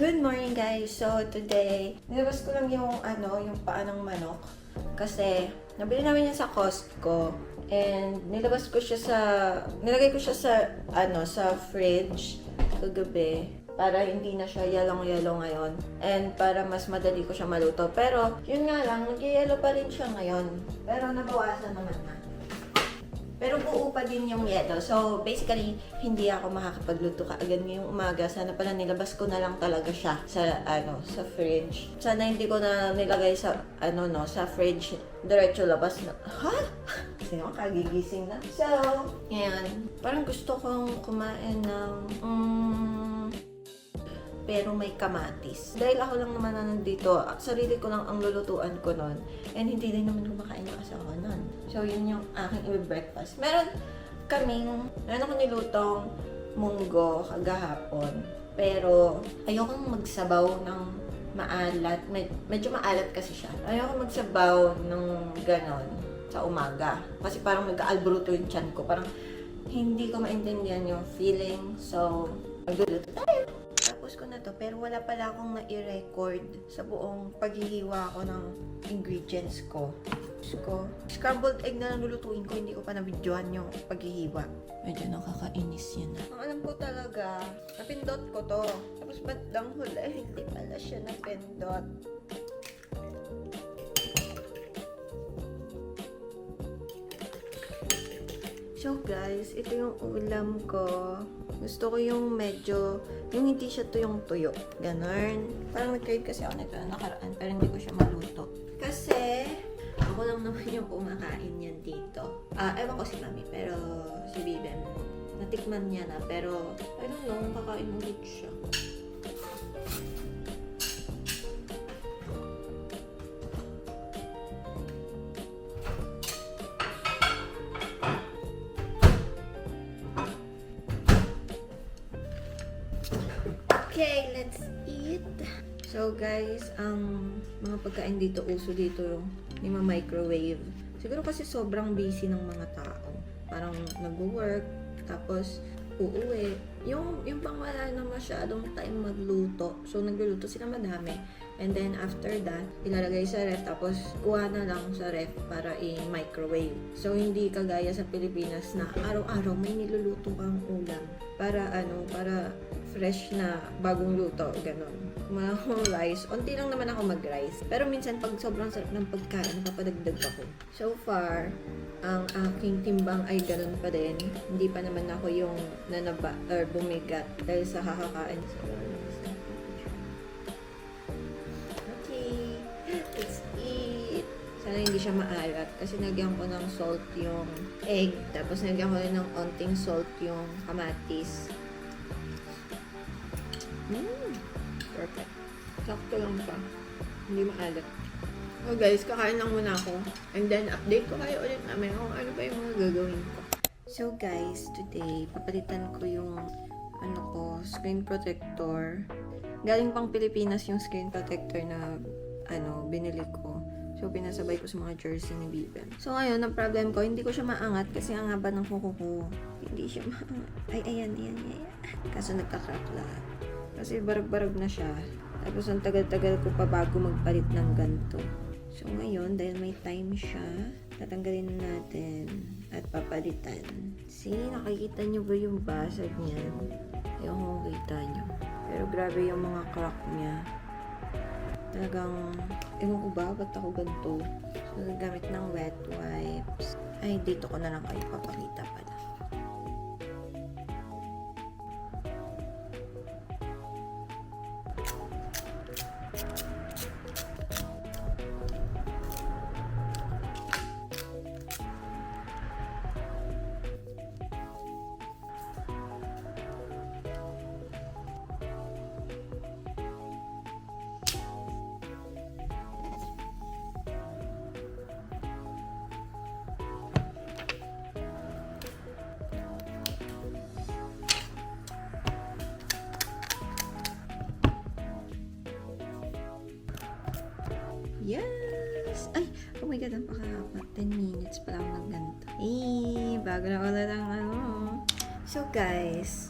Good morning guys! So today, nilabas ko lang yung yung paa ng manok. Kasi nabili namin yan sa Costco. And nilagay ko siya sa fridge kagabi para hindi na siya yalong-yalo ngayon. And para mas madali ko siya maluto. Pero yun nga lang, nag-yelo pa rin siya ngayon. Pero nabawasan naman na. Pero buo pa din yung yelo. So, basically, hindi ako makakapagluto kaagad ngayong umaga. Sana pala nilabas ko na lang talaga siya sa fridge. Sana hindi ko na nilagay sa, sa fridge. Diretso labas na. Ha? Sino kagigising na? So, ngayon, parang gusto kong kumain ng, pero may kamatis. Dahil ako lang naman na nandito, sarili ko lang ang lulutuan ko nun. And hindi din naman kumakain ng asawa nun. So, yun yung aking i-breakfast. Meron ako nilutong munggo kagahapon. Pero, ayokong magsabaw ng maalat. Medyo maalat kasi siya. Ayokong magsabaw ng ganon sa umaga. Kasi parang mag-aalbruto yung tiyan ko. Parang hindi ko maintindihan yung feeling. So, magluluto tayo. Tapos ko na to, pero wala pala akong na-i-record sa buong paghihiwa ko ng ingredients ko. Scrambled egg na lang lulutuin ko, hindi ko pa na-videohan yung paghihiwa. Medyo nakakainis yan. Ang alam ko talaga, napindot ko to. Tapos bandang huli, hindi pala siya napindot. So guys, ito yung ulam ko. Gusto ko yung medyo, yung hindi siya tuyong-tuyo. Ganon. Parang nag-crave kasi ako nito nakaraan, pero hindi ko siya maluto. Kasi, ako lang naman yung kumakain yan dito. Ewan ko si Mami, pero si Bibem, natikman niya na. Pero, I don't know, kakain ulit siya. Okay, let's eat. So guys, ang mga pagkain dito, uso dito yung microwave. Siguro kasi sobrang busy ng mga tao. Parang nag-work, tapos uuwi. Yung pang wala na masyadong time magluto. So nagluluto sila madami. And then after that, ilalagay sa ref, tapos kuha na lang sa ref para i-microwave. So hindi kagaya sa Pilipinas na araw-araw may niluluto kang ulam. Para fresh na bagong luto, ganon. Mga rice, unti lang naman ako mag-rice. Pero minsan pag sobrang sarap ng pagkain, napapadagdag ako. So far, ang aking timbang ay ganon pa din. Hindi pa naman ako yung nanaba or bumigat dahil sa kakakain. Okay, let's eat. Sana hindi siya maalat kasi nagyan ko ng salt yung egg. Tapos nagyan ko rin ng onting salt yung kamatis. Perfect. Sakto lang siya. Hindi maalat. So guys, kakain lang muna ako. And then, update ko kayo ulit namin kung ano pa yung mga gagawin ko. So guys, today, papalitan ko yung screen protector. Galing pang Pilipinas yung screen protector na binili ko. So, pinasabay ko sa mga jersey ni Bibem. So, ngayon, ang problem ko, hindi ko siya maangat kasi ang haba ng kuko ko. Hindi siya maangat. Ay, ayan. Kaso nagka-crack lahat. Kasi barag-barag na siya. Tapos ang tagal-tagal ko pa bago magpalit ng ganito. So ngayon, dahil may time siya, tatanggalin natin at papalitan. See, nakikita nyo ba yung basag niyan? Ayaw kung kita nyo. Pero grabe yung mga crack niya. Talagang, ewan ko ba, ba't ako ganito? So, nagamit ng wet wipes. Ay, dito ko na lang kayo papakita pala. Yes! Ay! Oh my God, ang pakahaba. 10 minutes pa lang ng ganito. Bago na ulit ang So guys,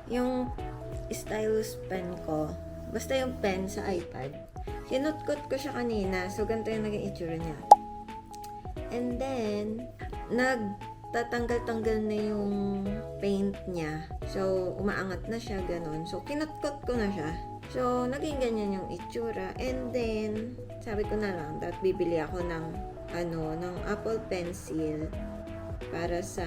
yung stylus pen ko. Basta yung pen sa iPad. Kinutkot ko siya kanina. So, ganito yung naging itsura niya. And then, nagtatanggal-tanggal na yung paint niya. So, umaangat na siya, ganon. So, kinutkot ko na siya. So, naging ganyan yung itsura. And then, sabi ko na lang, that bibili ako ng Apple Pencil para sa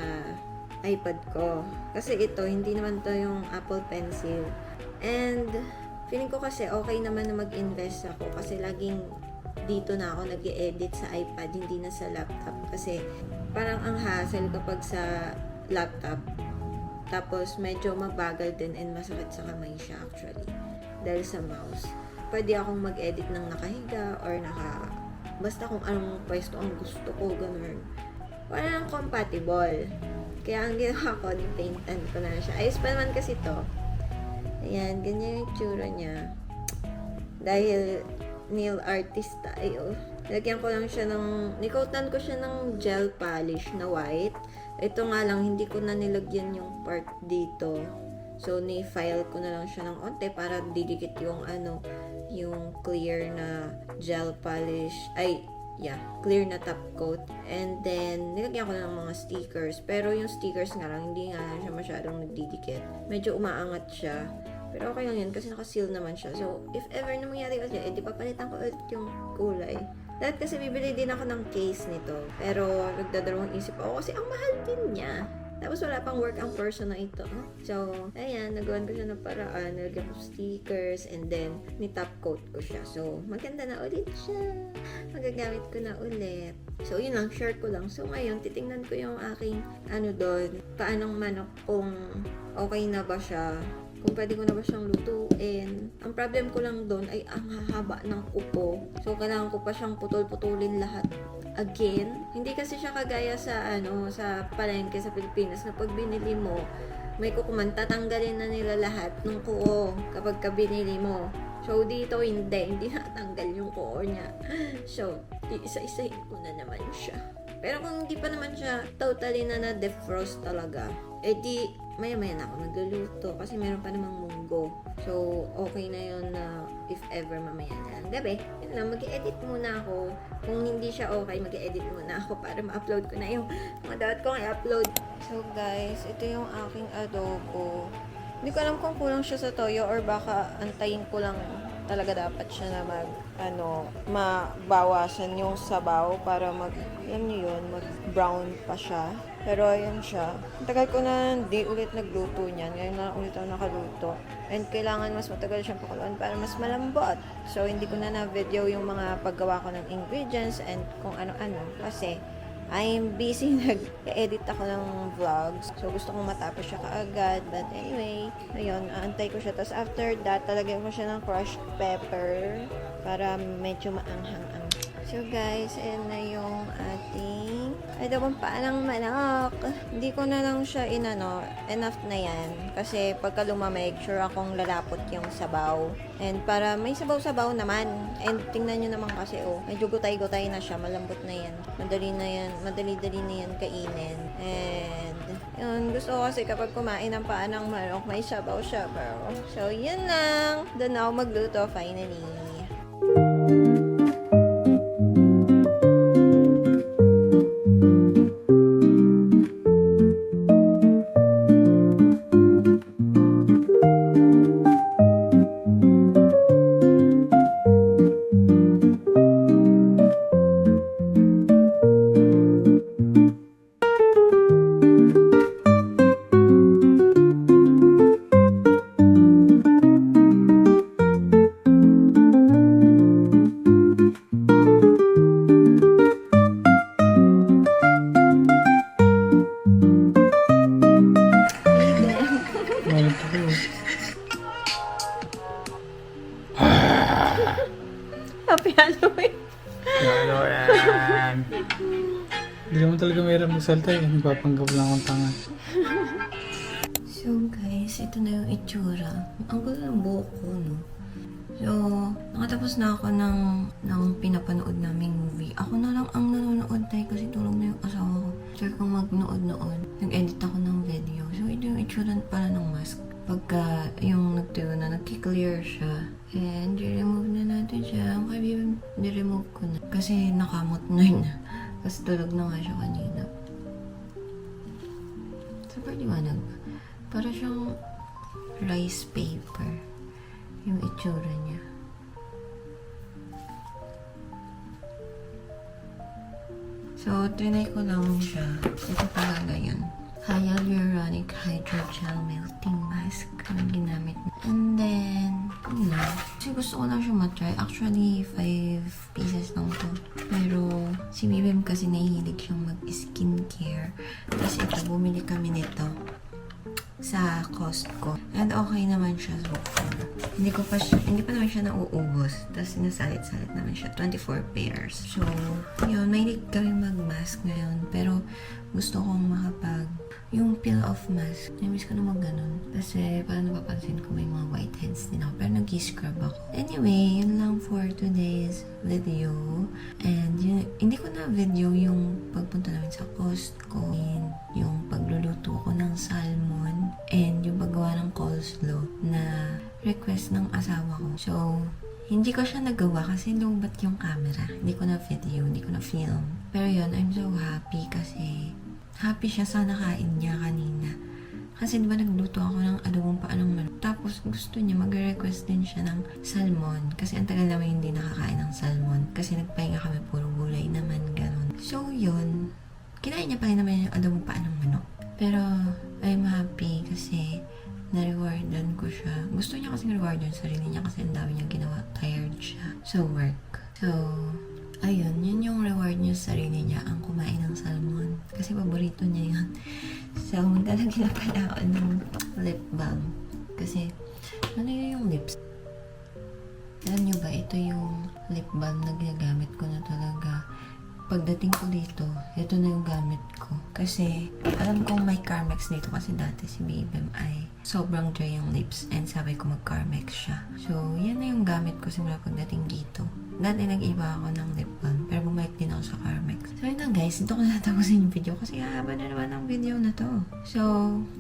iPad ko. Kasi ito, hindi naman to yung Apple Pencil. And, feeling ko kasi okay naman na mag-invest ako kasi laging dito na ako nag-edit sa iPad, hindi na sa laptop. Kasi, parang ang hassle kapag sa laptop. Tapos, medyo mabagal din and masakit sa kamay siya actually. Dahil sa mouse. Pwede akong mag-edit ng nakahiga or basta kung anong pwesto ang gusto ko, ganun. Parang compatible. Kaya ang ginawa ko, ni-paintan ko na siya. Ayos pa naman kasi to. Ayan, ganyan yung tsura niya. Dahil nail artist tayo. Lagyan ko lang siya nikotan ko siya ng gel polish na white. Ito nga lang, hindi ko na nilagyan yung part dito. So, ni-file ko na lang siya ng onte para didikit yung yung clear na gel polish. Clear na top coat. And then, nilagyan ko na ng mga stickers. Pero yung stickers nga lang, hindi nga lang siya masyadong nagdidikit. Medyo umaangat siya. Pero okay lang yun kasi naka-seal naman siya. So, if ever na mangyari kasi, di papalitan ko ulit yung kulay. Dahil kasi bibili din ako ng case nito. Pero, nagdadalawang isip ako kasi ang mahal din niya. Tapos wala pang work ang person na ito. So, ayan, nagawan ko siya ng paraan. Nalagyan ko stickers and then ni-top coat ko siya. So, maganda na ulit siya. Magagamit ko na ulit. So, yun lang, share ko lang. So, ngayon, titingnan ko yung aking doon. Paanong manok kung okay na ba siya. Kung pwede ko na ba siyang lutuin. Ang problem ko lang doon ay ang hahaba ng kuko. So, kailangan ko pa siyang putol-putulin lahat. Again, hindi kasi siya kagaya sa sa palengke sa Pilipinas na pag binili mo, may kukuman, tatanggalin na nila lahat ng kuko kapag binili mo. So, dito hindi natanggal yung kuko niya. So, isa-isahin ko na naman siya. Pero kung hindi pa naman siya totally na na-defrost talaga, di maya-maya na ako nagluluto kasi meron pa namang munggo. So, okay na yun na if ever mamaya na ang gabi. Yun lang, mag-edit muna ako. Kung hindi siya okay, mag-edit muna ako para ma-upload ko na yung mga dapat kong i-upload. So, guys, ito yung aking adobo. Hindi ko alam kung kulang siya sa toyo or baka antayin ko lang talaga dapat siya na mabawasan yung sabaw para mag-brown pa siya. Pero ayan siya. Tagal ko na hindi ulit nagluto niyan. Ngayon na ulit ako nakaluto. And kailangan mas matagal siyang pakuluan para mas malambot. So, hindi ko na na-video yung mga paggawa ko ng ingredients and kung ano-ano. Kasi, I'm busy nag-edit ako ng vlogs. So, gusto kong matapos siya kaagad. But anyway, ayun, aantay ko siya. Tapos after that, talagyan ko siya ng crushed pepper para medyo maanghang-ang. So guys, ayan na yung ating adobong paanang manok. Hindi ko na lang siya enough na yan. Kasi pagka lumamig, sure akong lalapot yung sabaw. And para may sabaw-sabaw naman. And tingnan nyo naman kasi, medyo gutay-gutay na siya. Malambot na yan. Madali-dali na yan kainin. And, yun, gusto ko kasi kapag kumain ng paanang manok, may sabaw-sabaw. So, yun lang. Doon ako magluto finally. Happy Halloween! Ano yan? Hindi naman talaga mayroon magsalta eh. Nagpapanggap lang akong tanga. So guys, ito na yung itsura. Ang gulo ng buhok ko, no? So, nakatapos na ako ng pinapanood naming movie. Ako na lang ang nanonood tayo kasi tulong na yung asawa ko. Sure kung magnood-nood. Nag-edit ako ng video. So, ito yung itsura pala ng mask. pagka yung nagtuyo na, nagki-clear siya. And, i-remove na natin siya. Ang kaibigan, ni-remove ko na. Kasi nakamot na yun. Kasi tulog na nga siya kanina. Super liwanag ba? Para siyang rice paper. Yung itsura niya. So, trinay ko lang siya. Ito talaga yun. Hyaluronic Hydrogel Melting Mask ang ginamit niya. And then, yun na. Kasi gusto ko lang siya matry. Actually, 5 pieces lang to. Pero, si Bibim kasi nahihilig siyang mag-skincare. Kasi ito, bumili kami nito sa Costco. And okay naman siya so far. Hindi pa naman siya nauubos. Tapos sinasalit-salit naman siya. 24 pairs. So, yun. May kami mag-mask ngayon. Pero, gusto kong yung peel-off mask. Namiss ko na mag-ganon. Kasi, parang napapansin ko may mga whiteheads din ako. Pero nag-scrub ako. Anyway, yun lang for today's video. And, yun, hindi ko na video yung pagpunta namin sa Costco. And, yung pagluluto ko ng salmon. And, yung paggawa ng coleslaw na request ng asawa ko. So, hindi ko siya nagawa kasi lubat yung camera. Hindi ko na video, hindi ko na film. Pero yun, I'm so happy kasi happy siya sa nakain niya kanina. Kasi diba nagluto ako ng adobong paanong manok. Tapos gusto niya mag-request din siya ng salmon. Kasi ang tagal naman hindi nakakain ng salmon. Kasi nagpahinga kami puro gulay naman, ganun. So yun, kinain niya pa rin naman yung adobong paanong manok. Pero I'm happy kasi na-rewardan ko siya. Gusto niya kasi reward yung sarili niya kasi ang dami niyang ginawa. Tired siya sa work. So, ayun, yun yung reward niya sa sarili niya, ang kumain ng salmon. Kasi paborito niya yun. So, maglalagyan na pala ako ng lip balm. Kasi, ano yung lips? Alam niyo ba, ito yung lip balm na ginagamit ko na talaga. Pagdating ko dito, ito na yung gamit ko. Kasi, alam kong may Carmex dito kasi dati si Bibim ay sobrang dry yung lips and sabi ko mag-Carmex siya. So, yan na yung gamit ko simula pagdating dito. Dati nag-iba ako ng lip balm, pero bumalik din ako sa Carmex. So, yun lang guys, dito ko natatapusin yung video kasi haba na naman ang video na to. So,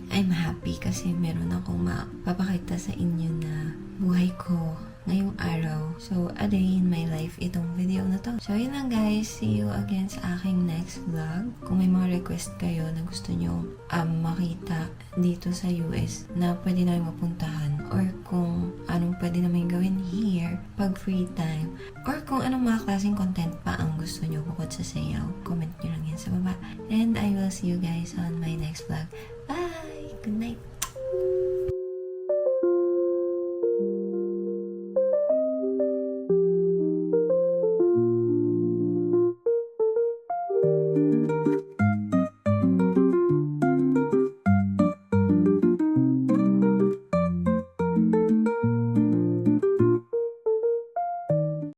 I'm happy kasi meron akong mapapakita sa inyo na buhay ko ngayong araw. So, a day in my life itong video na to. So, yun lang guys. See you again sa aking next vlog. Kung may mga request kayo na gusto nyo makita dito sa US na pwede namin mapuntahan or kung anong pwede namin gawin here pag free time or kung anong mga klaseng content pa ang gusto nyo bukod sa sayaw, comment nyo lang yan sa baba. And I will see you guys on my next vlog. Bye! Good night!